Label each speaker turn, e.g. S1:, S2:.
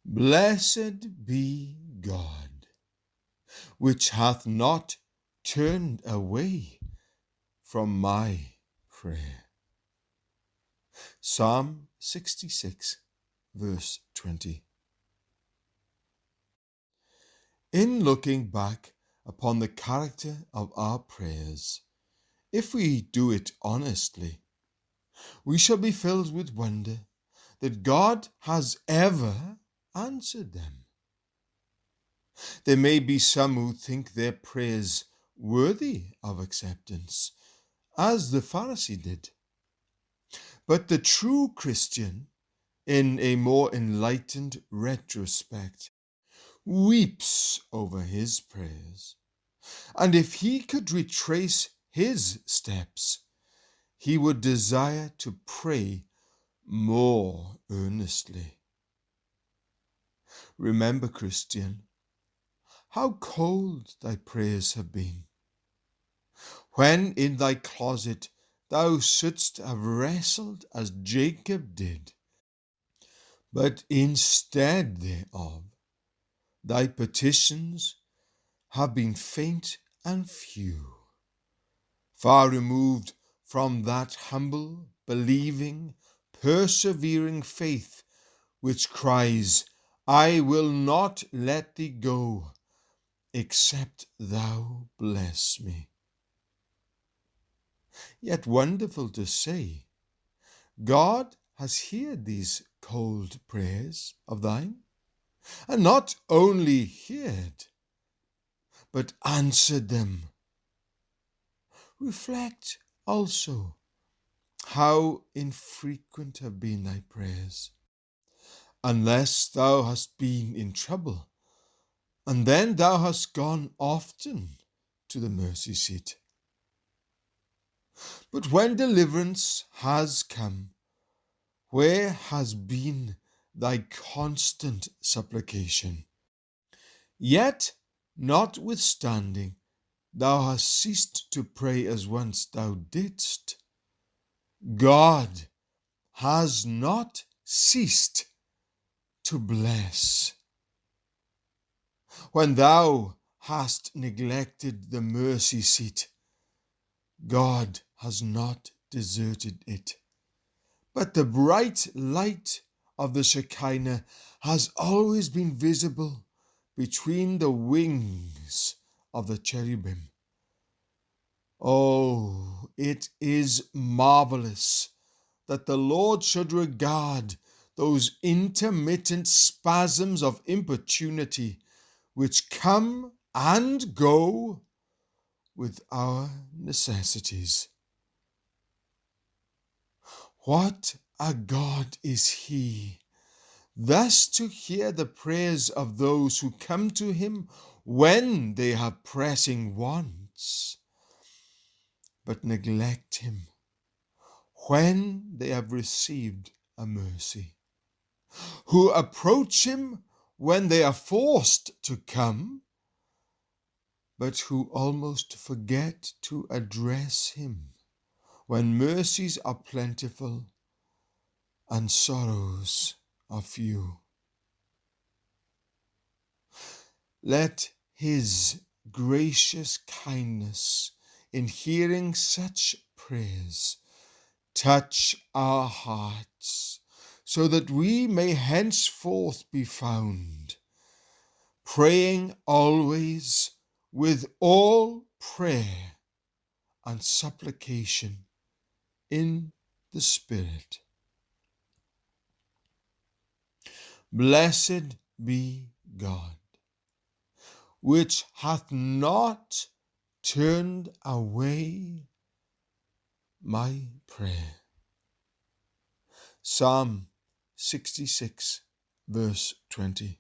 S1: Blessed be God, which hath not turned away from my prayer. Psalm 66, verse 20. In looking back upon the character of our prayers, if we do it honestly, we shall be filled with wonder that God has ever answered them. There may be some who think their prayers worthy of acceptance, as the Pharisee did. But the true Christian, in a more enlightened retrospect, weeps over his prayers. And if he could retrace his steps, he would desire to pray more earnestly. Remember, Christian, how cold thy prayers have been, when in thy closet thou shouldst have wrestled as Jacob did, but instead thereof thy petitions have been faint and few, far removed from that humble, believing, persevering faith which cries, I will not let thee go, except thou bless me. Yet wonderful to say, God has heard these cold prayers of thine, and not only heard, but answered them. Reflect also how infrequent have been thy prayers, unless thou hast been in trouble, and then thou hast gone often to the mercy seat. But when deliverance has come, where has been thy constant supplication? Yet, notwithstanding, thou hast ceased to pray as once thou didst. God has not ceased to bless. When thou hast neglected the mercy seat, God has not deserted it, but the bright light of the Shekinah has always been visible between the wings of the cherubim. Oh, it is marvelous that the Lord should regard those intermittent spasms of importunity which come and go with our necessities. What a God is He, thus to hear the prayers of those who come to Him when they have pressing wants, but neglect Him when they have received a mercy, who approach Him when they are forced to come, but who almost forget to address Him when mercies are plentiful and sorrows are few. Let His gracious kindness in hearing such prayers touch our hearts, so that we may henceforth be found praying always with all prayer and supplication in the Spirit. Blessed be God, which hath not turned away my prayer. Psalm 66, verse 20.